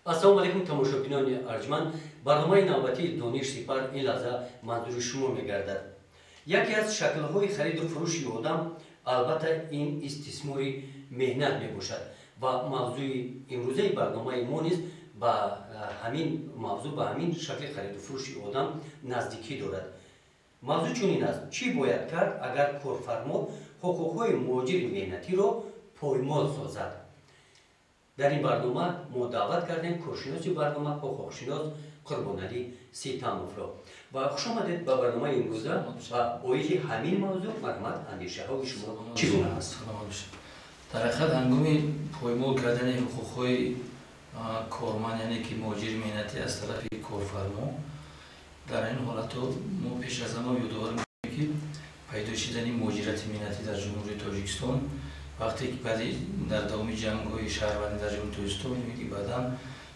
السلام علیکم تماشابینان ارجمند. برنامه نوبتی دانش سپر این لحظه منظور شما میگردد. یکی از شکل‌های خرید و فروش آدم البته این استثماری مهنت میباشد و موضوع امروزه برنامه ما نیز با همین موضوع با همین شکل خرید و فروش آدم نزدیکی دارد. موضوع چنین است: چی باید کرد اگر کارفرما حقوق‌های مهاجر مهنتی را پایمال سازد؟ در این برنامه ما دعوت کردیم کارشناس برنامه حقوقشناس قربانعلی سیتاموف را و خوش آمدید به برنامه امروزه و اویل همین موضوع مرحمت اندیشه های شما چگونه است؟ در حقیقت هنگام پایمال کردن حقوق‌های کارمند یعنی که مهاجر مهنتی از طرف کارفرما، در این حالت ما پیش از همه یادآور می‌کنیم که پیدا شدن مهاجرت مهنتی در جمهوری تاجیکستان وقتی که بعد در دوام جنگ‌های شهروندی در جمهوری تاجیکستان می‌بینیم که بعداً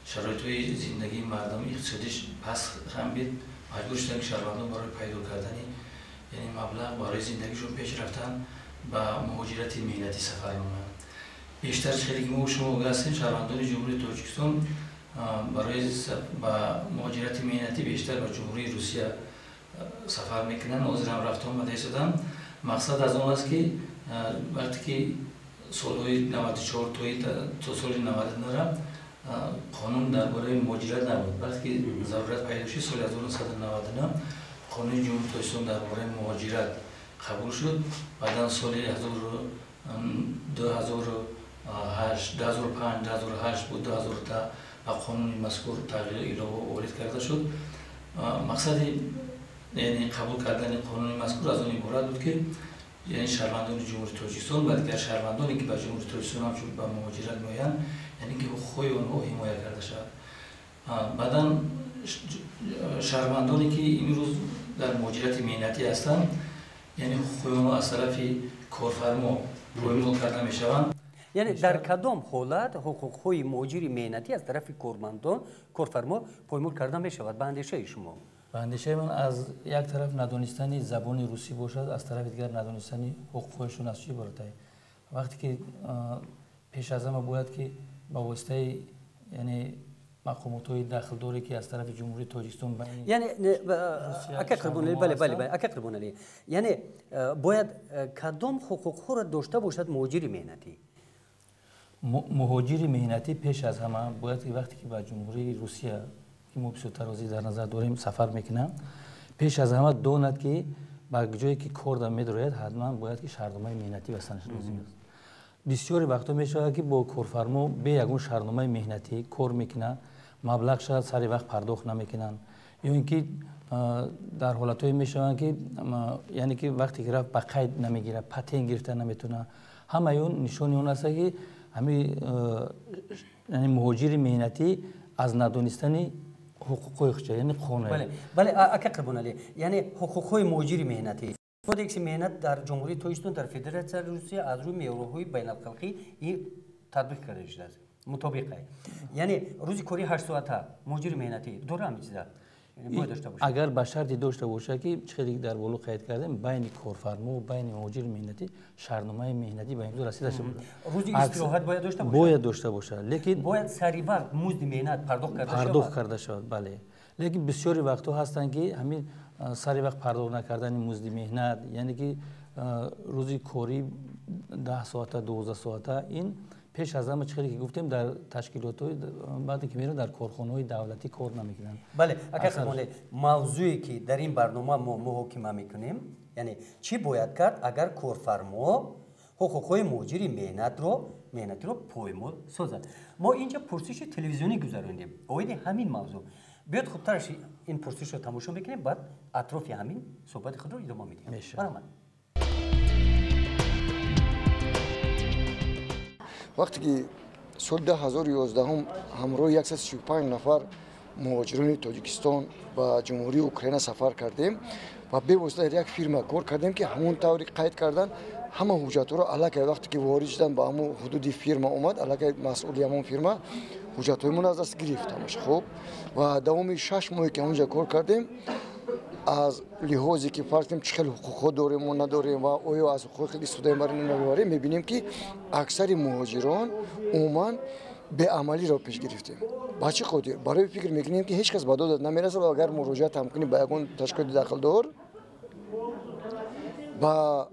شرایط‌های زندگی مردم اقتصادیش پس خمید، مجبور شدن که شهروندان برای پیدا کردن یعنی مبلغ برای زندگیشون پیش رفتن به مهاجرت مهنتی سفر نمودند. بیشتر خیلی که ما شما هستیم شهروندان جمهوری تاجیکستان برای مهاجرت مهنتی بیشتر به جمهوری روسیه سفر میکنن، حاضر هم رفت آمده شدن. مقصد از اون است که وقتی که سالهای 94 تا سال 99 قانون درباره مهاجرت نبود، وقتی که ضرورت پیدا شد سال 1999 قانون جمهوری تاجیکستان درباره مهاجرت قبول شد. بعدا سال 2008 2005 2008 بود 2010 و قانون مذکور تغییر و وارد کرده شد. مقصد یعنی قبول کردن قانون مذکور از اون عبارت بود که یعنی شهروندان جمهوری تاجیکستان و دیگر شهروندانی که به جمهوری تاجیکستان هم به مهاجرت میآیند یعنی که حقوق آنها حمایت کرده شود. بعدا شهروندانی که امروز در مهاجرت مهنتی هستند یعنی حقوق آنها از طرف کارفرما پایمال کرده میشوند. یعنی در کدام حالت حقوق‌های مهاجر مهنتی از طرف کارفرما پایمال کرده میشود به اندیشه شما؟ به اندیشه من از یک طرف ندانستن زبان روسی باشد، از طرف دیگر ندانستن حقوقشون از چی بارد است. وقتی که پیش از همه باید که با واسطه یعنی مقامات‌های داخلداری که از طرف جمهوری تاجیکستان یعنی بله یعنی باید کدام حقوق‌ها را داشته باشد مهاجر مهنتی؟ مهاجر مهنتی پیش از همه باید که وقتی که به جمهوری روسیه که ما بسیار ترازی در نظر داریم سفر میکنن، پیش از همه داند که به جایی که کار دارد می‌دارد حتما باید که شهرنامه مهنتی بستنش لازم است. بسیاری وقتا میشه که با کارفرما به یگون شهرنامه مهنتی کار میکنن، مبلغ شاید سر وقت پرداخت نمیکنن یا اینکه در حالتایی میشوند که یعنی که وقتی که رفت به قید نمیگیره، پتین گرفته نمیتونه. همه اون نشانی اون است که همین یعنی مهاجر مهنتی از ندانستن حقوقش یعنی قانون. بله اکا قربانعلی، یعنی حقوق‌های مهاجر مهنتی کودکس مهنت در جمهوری تاجیکستان در فدراسیون روسیه از روی میارهای بین‌المللی این تطبیق کرده شده است. مطابقه یعنی روزی کاری 8 ساعته مهاجر مهنتی داره همین چیزا باید داشته باشه. اگر به شرطی داشته باشه که چیزی در بالا قید کردیم بین کارفرما و بین مهاجر مهنتی شهرنامه مهنتی به امضا رسیده شده. روزی استراحت باید داشته باشه. باید داشته باشه، لیکن باید سری وقت مزد مهنت پرداخت کرده شود. بله، لیکن بسیاری وقتها هستند که همین سری وقت پرداخت نکردن مزد مهنت یعنی که روزی کاری 10 ساعته 12 ساعته این پیش از همه چیزی که گفتیم در تشکیلات‌های بعدی که میرن در کارخانه‌های دولتی کار نمیکنن. بله اگر موضوعی که در این برنامه ما محاکمه میکنیم یعنی چی باید کرد اگر کارفرما حقوق‌های مهاجر مهنتی رو پایمال سازد. ما اینجا پرسش تلویزیونی گذراندیم اوید همین موضوع. بیاد خودترش این پرسش رو تماشا میکنیم بعد اطراف همین صحبت خود رو ادامه میدیم. برام وقتی که سال 2011 همراه 135 نفر مهاجران تاجیکستان به جمهوری اوکراین سفر کردیم و به واسطه یک فیرما کار کردیم که همون طوری قید کردن همه حجت رو علاقه وقتی که وارد شدن به همون حدود فیرما اومد علاقه مسئولی همون فیرما حجت‌هایمون از دست گرفتمش. خب و دوام 6 ماه که اونجا کار کردیم از لحاظی که فرض کنیم چه حقوق داریم و نداریم و آیا از حقوق استفاده می‌بریم می‌بینیم که اکثر مهاجران عموما به عملی را پیش گرفتیم. با چه خاطر؟ برای فکر میکنیم که هیچ کس به داد نمیرسه و اگر مراجعت هم کنیم به یگان تشکیل داخل دار با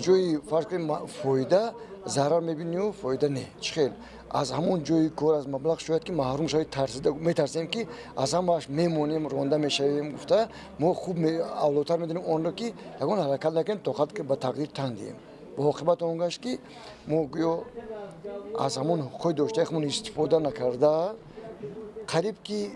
جای فرض کنیم فایده ضرر میبینیم و فایده نه. چخیل از همون جای کار از مبلغ شاید که محروم شاید ترسیده میترسیم که از همش میمونیم رونده میشویم گفته ما خوب اولوتر میدونیم اون رو که یگان حرکت نکنیم تا وقتی که به تقدیر تن دهیم. با عاقبت اون گشت که ما گویا از همون حقوق داشته خودمون استفاده نکرده قریب که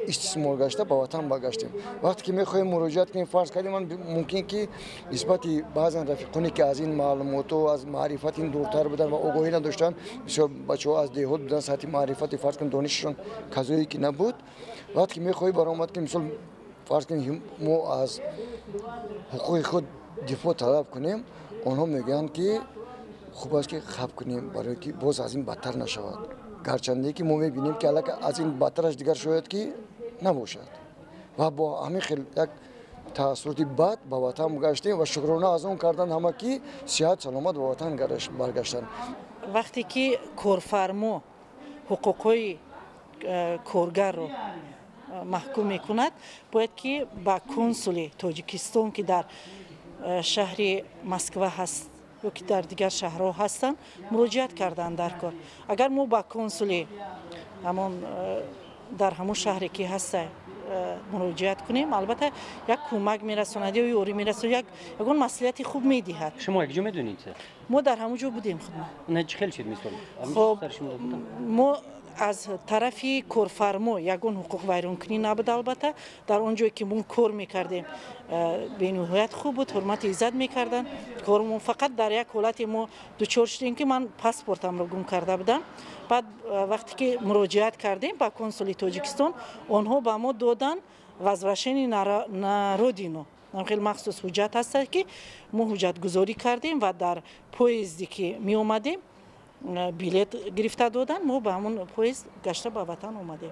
استثمار گشته به وطن برگشتیم. وقتی که میخوایم مراجعت کنیم فرض کردیم من ممکن که نسبت بعضا رفیقانی که از این معلومات و از معرفت این دورتر بودن و آگاهی نداشتن، بسیار بچه‌ها از دهات بودن، سطح معرفت فرض کنیم دانششون کذایی که نبود. وقتی که میخوایم برآمد کنیم مثلا فرض کنیم ما از حقوق خود دفاع طلب کنیم، آنها میگن که خوب است که خب کنیم برای که باز از این بدتر نشود. گرچنده که ما میبینیم که الان از این بدترش دیگر شاید که نباشد و با همین خیلی یک تأثیراتی بد به وطن گشتیم و شکرانه از اون کردن همه که صحت سلامت به وطن برگشتن. وقتی که کارفرما حقوقی کارگر رو محکوم میکند باید که با کنسول تاجیکستان که در شهر مسکو هست یا که در دیگر شهرها هستند مراجعت کردن در کار. اگر ما با کنسول همون در همون شهری که هست مراجعت کنیم البته یک کمک میرسوند یا یوری میرسوند یکون مسئولیت خوب میدهد. شما یک جا میدونید؟ ما در همون جا بودیم خودمون. نه چه خیلی شد مثال. خب ما از طرف کارفرما یگون حقوق ویران کنی نبود. البته در اونجایی که ما کار میکردیم به نهایت خوب بود، حرمت عزت میکردن کارمون. فقط در یک حالت ما دچار شدیم که من پاسپورتم رو گم کرده بودم. بعد وقتی که مراجعت کردیم با کنسول تاجیکستان آنها به ما دادن возвращение на родину. خیلی مخصوص حجت هست که ما حجت گذاری کردیم و در پویزدی که می اومدیم بلیت گرفته دادن، ما به همون پویزد گشته به وطن اومدیم.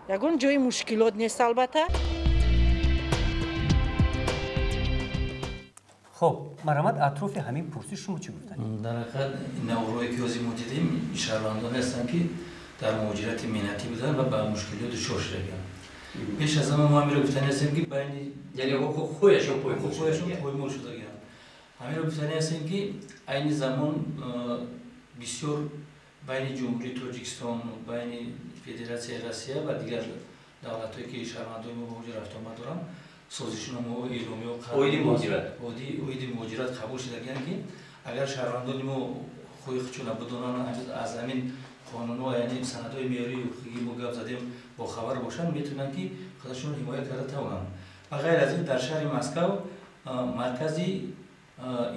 یگون جای مشکلات نیست البته. خب مرحمت اطراف همین پرسش شما چی گفتن؟ در حقیقت نوروی که ما دیدیم شهروندان هستن که در مهاجرت مهنتی بودن و با مشکلات دچار شدن. پیش از همه ما همین رو گفتنی هستیم که بین یعنی خویشون پایمال شده گیرن. همین رو گفتنی هستیم که این زمان بسیار بین جمهوری تاجیکستان و بین فدراسیون روسیه و دیگر دولت‌هایی که شهروندان ما مهاجرت رفت آمد دارن سازشنامه و اعلامیه و اوید مهاجرت قبول شده که اگر شهروندان ما خودشون بدونن از همین قانون و یعنی سندهای معیاری حقوقی ما گپ زدیم با خبر باشن میتونن که خودشون حمایت کرده توانن. و غیر از این در شهر مسکو مرکزی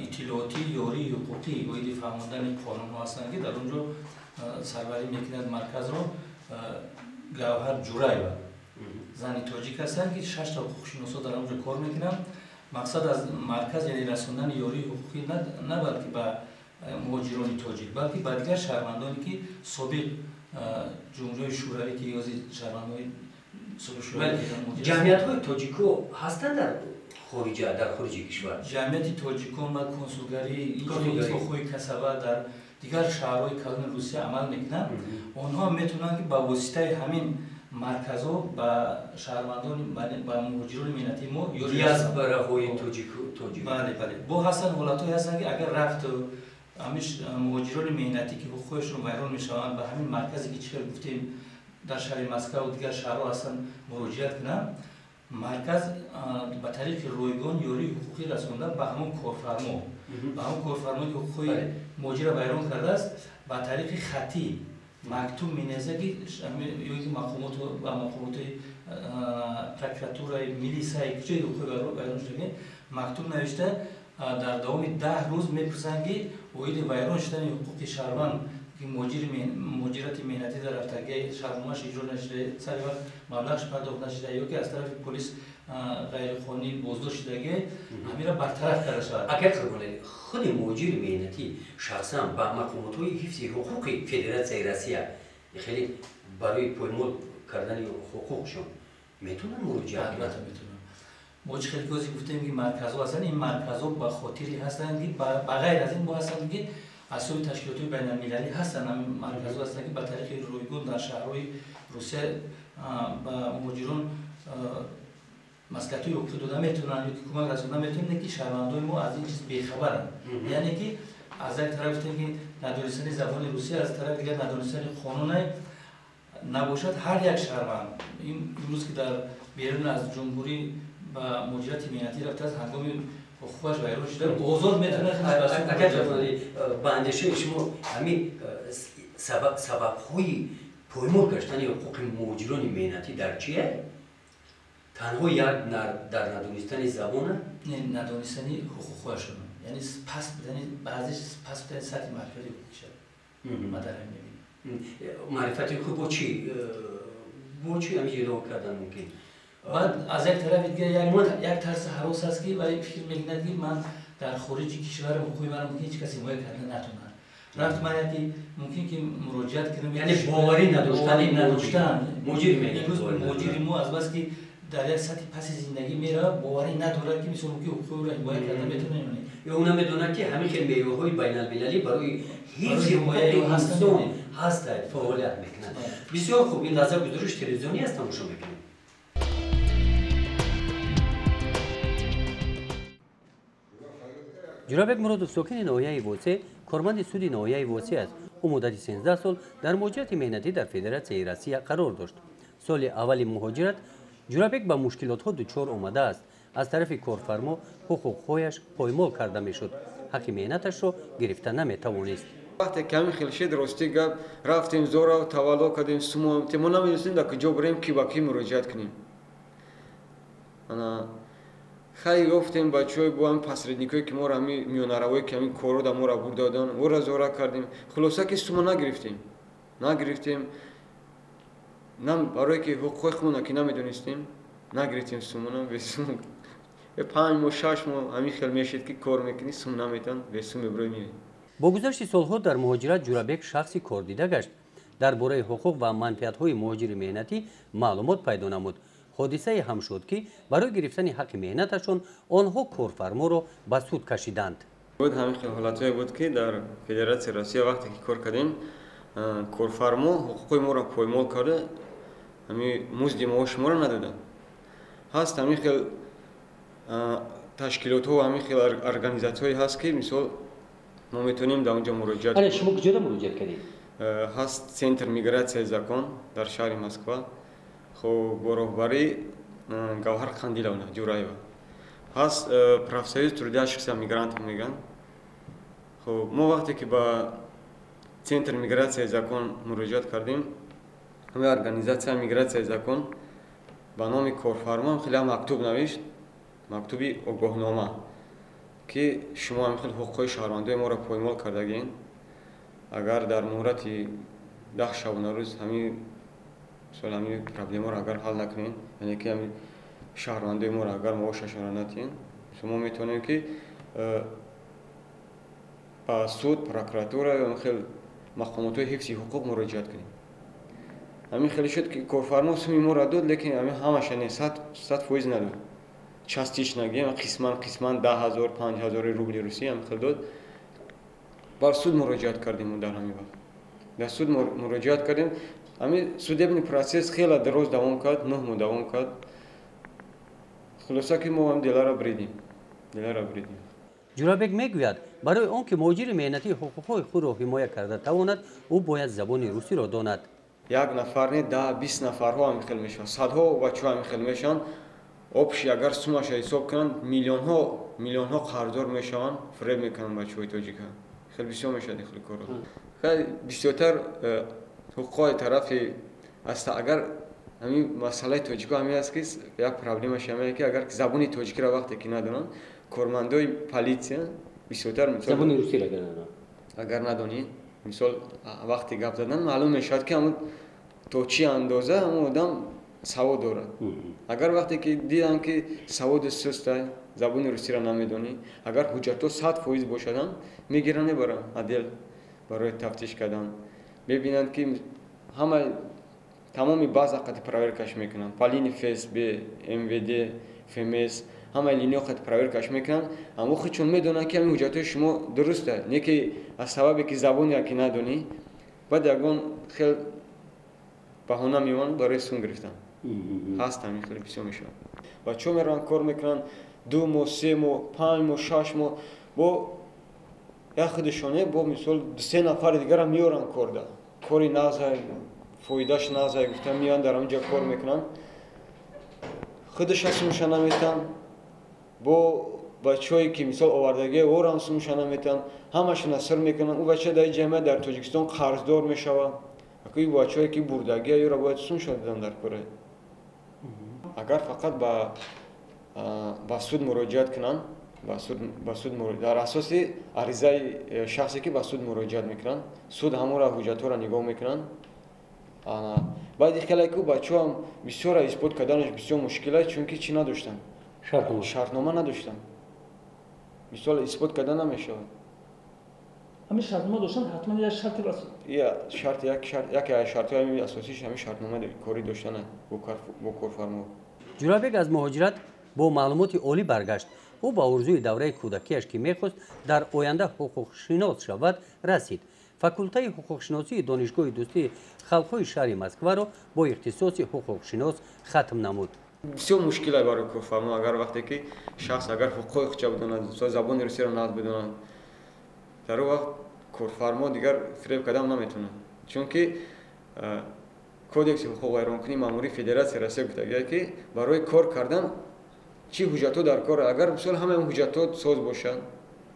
اطلاعاتی یاری حقوقی و ایده فهماندن قانون ها هستند که در اونجا سربری میکند مرکز رو گوهر جورایوا زنی تاجیک هستند که 6 تا حقوقشناسا در اونجا کار میکنن. مقصد از مرکز یعنی رسوندن یاری حقوقی نه بلکه به مهاجران تاجیک بلکه به دیگر شهروندانی که سابق جمهوری شوروی که یازی شهروندان سابق شوروی جمعیت‌های تاجیکو هستند در خارج کشور. جمعیت تاجیکان و کنسولگری خوی کسبه در دیگر شهرهای کلان روسیه عمل میکنند. آنها میتونن که با واسطه همین مرکزها با شهروندان با مهاجران مهنتی ما دیاسپوراهای تاجیک. بله با هستن حالت‌هایی هستن که اگر رفت همیش مهاجران مهنتی که خودشون ویران میشوند به همین مرکزی که چه گفتیم در شهر مسکو و دیگر شهرها هستن مراجعت کنن، مرکز به طریق رایگان یاری حقوقی رسانده به همون کارفرما به همون کارفرمایی که حقوقی مهاجر ویران کرده است به طریق خطی مکتوب مینویسه که مقامات و مقامات پروکراتورای میلیسای کجای حقوقی ویران شده مکتوب نوشته در دوام 10 روز میپرسند که اوید ویران شدن حقوق شهروند که مهاجرت مهنتی در رفتگی شهرنامه‌اش اجرا نشده سر وقت مبلغش پرداخت نشده یا که از طرف پلیس غیرقانونی بازداشت شدگی همین را برطرف کرده شود. اگر خود مهاجر مهنتی شخصا با مقامات حفظ حقوق فدراسیون روسیه خیلی برای پایمال کردن حقوقشون میتونن مراجعت کنن. ما خیلی گفته گفتیم که مرکزها هستن. این مرکزها به خاطری هستند که بغیر از این با هستند که اصول تشکیلات بین المللی هستن مرکز هستن که به طریق رویگون در شهرهای روسیه به مهاجران مسلکی رو داده میتونن یا کمک رسوندن میتونن که شهروندای ما از این چیز بیخبرن. یعنی که از یک طرف که ندانستن زبان روسی، از طرف دیگر ندانستن قانون نباشد هر یک شهروند این روز که در بیرون از جمهوری و مهاجرت مهنتی رفته از هنگام خوش ویران شده بازار میتونه اگر با اندیشه شما همین سبب‌های پایمال گشتن حقوق مهاجران مهنتی در چیه؟ تنها یک در ندانستن زبانه؟ نه ندانستن حقوقشون، یعنی پس بدن بعضیش پس بدن سطح معرفتی میشه. ما در این میبینیم. معرفتی خوب با چی؟ با چی همیشه ادعا کردن ممکن؟ بعد از یک طرف دیگه یک ترس هراس هست که برای فکر میکنند که من در خارج کشور حقوقی من ممکن هیچ کسی حمایت کردن نتونن. رفت من یکی ممکن که مراجعت کنم یعنی باوری نداشتن مهاجر امروز مهاجر ما از بس که در یک سطح پس زندگی میره باوری نداره که مثلا که حقوق رو حمایت کردن بتونه یا اونم بدونه که همین خیلی میوه‌های بین المللی برای حفظ حقوق انسان هست فعالیت میکنن. بسیار خوب، این لحظه گزارش تلویزیونی است تماشا میکنیم. جناب مرادوف ساکن ناحیه واسه کارمند سود ناحیه واسه است. او مدت 13 سال در مهاجرت مهنتی در فدراسیون روسیه قرار داشت. سال اول مهاجرت جورابک با مشکلات دچار آمده است. از طرف کارفرما حقوقهایش پایمال کرده میشد. حق مهنتش را گرفته نمیتوانست. وقتی کمی خیلی درستی گفت رفتیم زورا و تولد کردیم سمو ما نمیدونستیم در کجا بریم کی با کی مراجعت کنیم. انا خیلی گفتیم بچه‌های با هم پسردنیکایی که ما را همی میانروایی که همین کارو در ما را برد دادن او را زورا کردیم. خلاصه که سمو نگرفتیم برای که حقوق خودمون که نمیدونستیم نگرفتیم سمونا به سمو 5 ماه 6 ماه همین خیلی میشد که کار میکنی سمو نمیتون به سمو برای میریم. با گذشت سالها در مهاجرت جورابک شخصی کاردیده گشت. درباره حقوق و منفعت‌های مهاجر مهنتی معلومات پیدا نمود. حادثه هم شد که برای گرفتن حق مهنتشون آنها کارفرما را به سود کشیدند. بود همین حالتایی بود که در فدراسیون روسیه وقتی که کار کردیم کارفرما حقوق ما را پایمال کرده همین مزد معاش ما را ندادن. هست همین خیلی تشکیلات ها و همین خیلی ارگانیزات‌هایی هست که مثلا ما میتونیم در اونجا مراجعت کنیم. شما کجا مراجعت کردید؟ هست سنتر میگراسیون زاکون در شهر مسکو. خب با راهبری گوهر قندیلونا جورایوا. هست پروفسور ترودیا شخصی میگرانت میگن. خب ما وقتی که با سنتر میگراسیون زاکون مراجعت کردیم همه ارگانیزاسیون میگراسیون زاکون با نام کارفرما خیلی مکتوب نوشت مکتوبی آگاهنامه که شما هم خیلی حقوق شهروندای ما را پایمال کردگین اگر در مدت 10 شبانه روز همین همین پرابلم را اگر حل نکنین یعنی که همین شهروندای ما را اگر معاشش را ندین شما میتونین که با سود پروکراتوره یا خیلی مقامات حفظ حقوق مراجعت کنین. همین خیلی شد که کارفرما سومی ما را داد لیکن همین همش نه 100% نداد. چاستیش نگیم قسمان 10,000 5,000 روبل روسی هم خیلی داد. بر سود مراجعت کردیم در همین وقت. در سود مراجعت کردیم. همین سودبنی پروسس خیلی دراز دوام کرد 9 ماه دوام کرد. خلاصه که ما هم دلار بریدیم. جورابک میگوید برای آنکه مهاجر مهنتی حقوقهای خود را حمایت کرده تواند او باید زبان روسی را داند. یک نفر نه 10-20 نفرها هم خیلی میشن. صدها بچه‌ها هم خیلی میشن. آبش اگر سومش حساب کنن میلیون ها قرضدار میشن فریب میکنن بچه‌های تاجیکان. خیلی بسیار میشه خیلی کارا. خیلی بسیارتر حقوق طرف است اگر همین مسئله تاجیکا همین است که یک پرابلمش همینه که اگر زبان تاجیکی را وقتی که ندونن کارمندای پلیسیا بسیارتر مثلا زبان روسی را اگر ندونی مثلا وقتی گپ زدن معلوم میشد که همون تو چی اندازه همون آدم سواد داره. اگر وقتی که دیدن که سواد سست است زبان روسی را نمیدونی اگر حجتو 100% باشدن میگیرن میبرن عدل برای تفتیش کردن ببینن که همه تمامی باز وقتی پرورکش میکنن پالین فیس به ام وی دی فمس همه لینیو خود پرویرکش میکنن اما خود چون میدونن که این حجت شما درسته نه که از سببی که زبان یکی ندونی بعد یگان خیلی بهانه میوان برای سون گرفتن هست همین خیلی بسیار میشه بچه میرن کار میکنن 2 ماه 3 ماه 5 ماه 6 ماه با یا خودشونه با مثال 2-3 نفر دیگر هم میارن کار ده کاری نازه فایدهش نازه گفتن میان در اونجا کار میکنن خودش سومشان نمیتن با بچه‌ای که مثال آوردگی اوران سومشان نمیتن همشون اثر میکنن او بچه در جمعه در تاجیکستان قرضدار میشوه اکی بچه‌ای که بردگی یا باید سومشان دادن در کره اگر فقط با سود مراجعت کنن با سود در اساس عریضه شخصی که با سود مراجعت میکنن سود همون را حجت را نگاه میکنن بعد خیلی که بچه‌ها هم بسیار اثبات کردنش بسیار مشکله چون که چی نداشتن شرطنامه نداشتن مثال اثبات کردن نمیشه همین شرطنامه داشتن حتما یه شرطی بس یا شرط یک شرطی همین اساسیش همین شرطنامه کاری داشتن با کارفرما جورابک از مهاجرت با معلومات عالی برگشت او با آرزوی دوره کودکیش که میخواست در آینده حقوق شناس شود رسید فاکولته حقوق شناسی دانشگاه دوستی خلق‌های شهر مسکو را با اختصاص حقوق شناس ختم نمود بسیار مشکل برای کارفرما اگر وقتی که شخص اگر حقوق خودش بدونه زبان روسی را ناد بدونه در وقت کارفرما دیگر فریب کردن نمیتونه چون که کودکس حقوق غیرقانونی ماموری فدراسیون روسیه گفته که برای کار کردن چی حجت‌ها در کار اگر مثلا همه اون حجت‌ها ساز باشن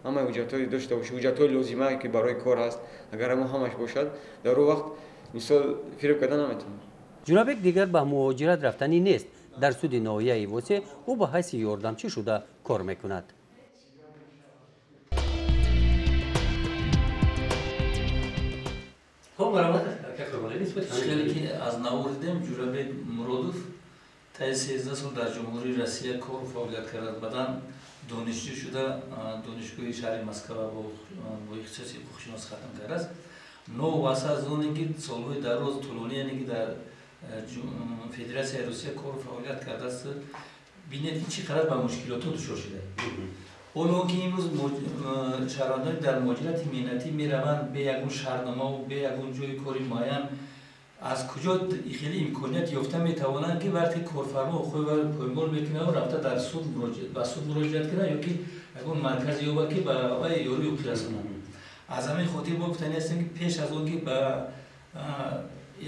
همه حجت‌های داشته باشه حجت‌های لازمه که برای کار هست اگر همش باشد در اون وقت مثال فریب کردن نمیتونه جورابک دیگر به مهاجرت رفتنی نیست در سود ناحیه واسه او به حیث یاردمچی شده کار میکند خیلی که از نوردیم جورابک مرادوف تا 13 سال در جمهوری روسیه کار و فعالیت کرد بعدن دانشجو شده دانشگاه شهر مسکو با اختصاص حقوق شناس ختم کرده است نو واسه از اون که سالهای دراز طولانی یعنی که در فدراسیون روسیه کار و فعالیت کرده است ببینید که چقدر با مشکلات دچار شده اونو که امروز شهروندان در مهاجرت مهنتی میروند به یگون شهرنامه و به یگون جای کاری معین از کجا خیلی امکانیت یافته میتوانند که وقتی کارفرما خود را پایمال میکنه و رفته در سود مراجعت کنه یا که یگون مرکز یا که به آقای یاری و رسانند از همین خاطر ما گفتنی هستیم که پیش از اون که به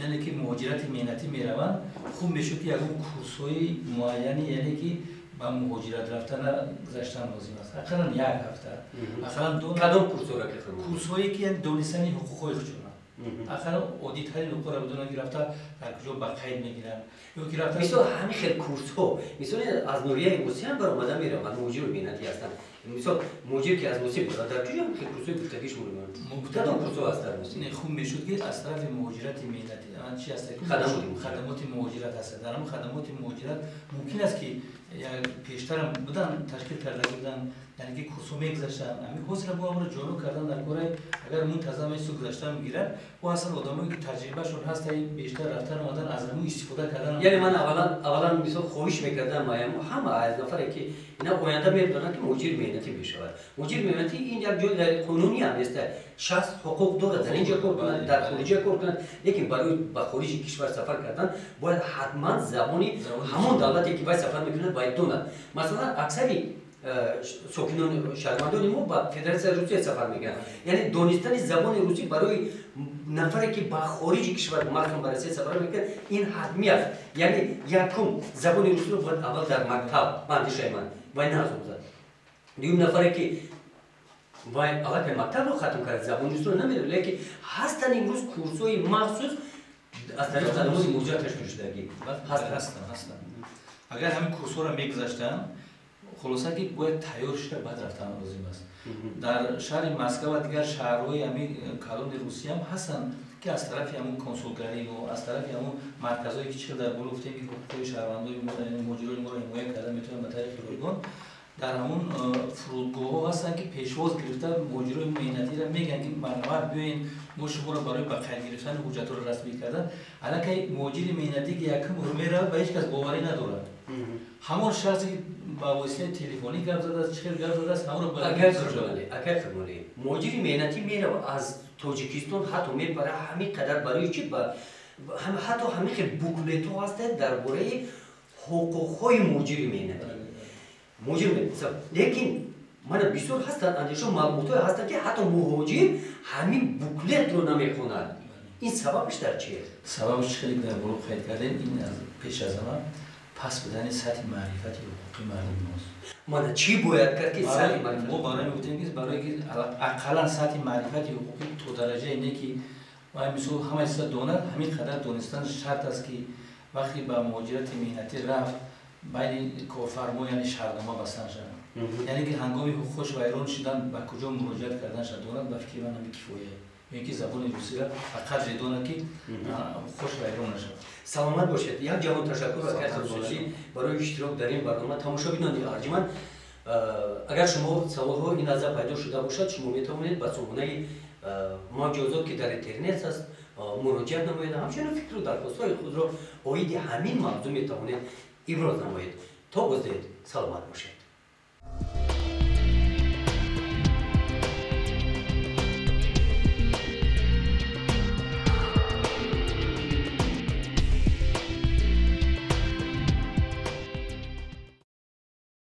یعنی که مهاجرت مهنتی میروند خوب میشه که یگون کورس‌های معینی یعنی که با مهاجرت رفتن گذشتن لازم است. اقلا یک هفته. اقلا دو کدام کورس‌ها را که کورس‌هایی که دانستن حقوق‌های خودشون. اقلا اودیت‌های حقوق را بدون گرفته در کجا با قید میگیرن. یا گرفته مثلا همین خیلی کورس‌ها مثلا از نوریه روسیه هم برآمده میرن از مهاجر مهنتی هستن. مثلا مهاجر که از روسیه بود در کجا هم خیلی کورس‌های گفتگیش می‌کنن. کدام کورس‌ها هست در روسیه؟ خوب میشد که از طرف مهاجرت مهنتی چی هست که خدمات مهاجرت هست. در همون خدمات مهاجرت ممکن است که پیشتر هم بودن تشکیل کرده بودن یعنی که کورسو میگذاشتن همین حوصله با امر جلو کردن در کره اگر منتظم است گذاشتن میگیرن و اصلا آدمایی که تجربهشون هست بیشتر رفتن اومدن از همون استفاده کردن یعنی من اولا مثلا خواهش میکردم همه از نفری که اینا آینده میدونن که مهاجر مهنتی بشود مهاجر مهنتی این یک جای قانونی هم است شخص حقوق داره در اینجا کار کنه در خارج کار کنه لیکن برای به خارج کشور سفر کردن باید حتما زبانی همون دولتی که باید سفر میکنه باید دونه مثلا اکثری ساکنان شهروندان ما با فدراسیون روسیه سفر میکنن یعنی دانستن زبان روسی برای نفری که با خارج کشور مردم برای سفر میکنه این حتمی است یعنی یکم زبان روسی رو باید اول در مکتب اندیشه من باید نازوزد دوم نفری که باید اول به مکتب رو ختم کرد زبان روسی رو نمیره لیکن هستن امروز کورس‌های مخصوص از طریق خدمات مهاجرت شدگی هستن اگر همین کورس‌ها رو میگذاشتن خلاصه که باید تیار شده بعد رفتن لازم است در شهر مسکو و دیگر شهرهای همین کلان روسیه هم هستن که از طرف همون کنسولگری و از طرف همون مرکزایی که چه در بالا گفتیم که حقوق شهروندای مهاجرای ما رو حمایت کرده میتونن به طریق رایگان در همون فرودگاه‌ها هستن که پیشواز گرفته مهاجرای مهنتی را میگن که برنامه بیاین ما شما رو برای به قید گرفتن حجت رو رسمی کردن الان که مهاجر مهنتی که یکم رو میره به هیچ کس باوری نداره همون شخصی که با وسیله تلفنی گپ زده است چه گپ زده است همون رو اگر خدمالی مهاجر مهنتی میره از تاجیکستان حتی میپره همین قدر برای چی حتی همین که بوکلت هست درباره حقوق‌های مهاجر مهنتی لیکن من بسیار هستند اندیشه معلومات هستند که حتی مهاجر همین بوکلت رو نمیخونند این سببش در چیه؟ سببش خیلی در بلوغ خیلی کردن این از پیش از همه پس بدن سطح معرفت حقوقی مردم ماست. من چی باید کرد که سطح معرفت؟ ما برای میگفتیم که برای که اقلا سطح معرفت حقوقی تو درجه اینه که ما مثلا همه چیز دونه همین قدر دونستن شرط است که وقتی با مهاجرت مهنتی رفت بین کارفرما یعنی شهردما بستن شدن یعنی که هنگامی حقوقش ویران شدن به کجا مراجعه کردن شد دونن به فکر من کفایه اینکه زبان روسی را فقط دونه که خوش ویران نشد. سلامت باشید. یک جوان تشکر از کسی برای اشتراک در این برنامه. تماشاگران ارجمند، اگر شما سوال‌ها این نظر پیدا شده باشد شما میتوانید به صبحانه مجازات که در اینترنت است مراجعه نمایید. همچنین فکر و درخواست‌های خود را عاید همین موضوع میتوانید ابراز نمایید. تا بازدید سلامت باشید.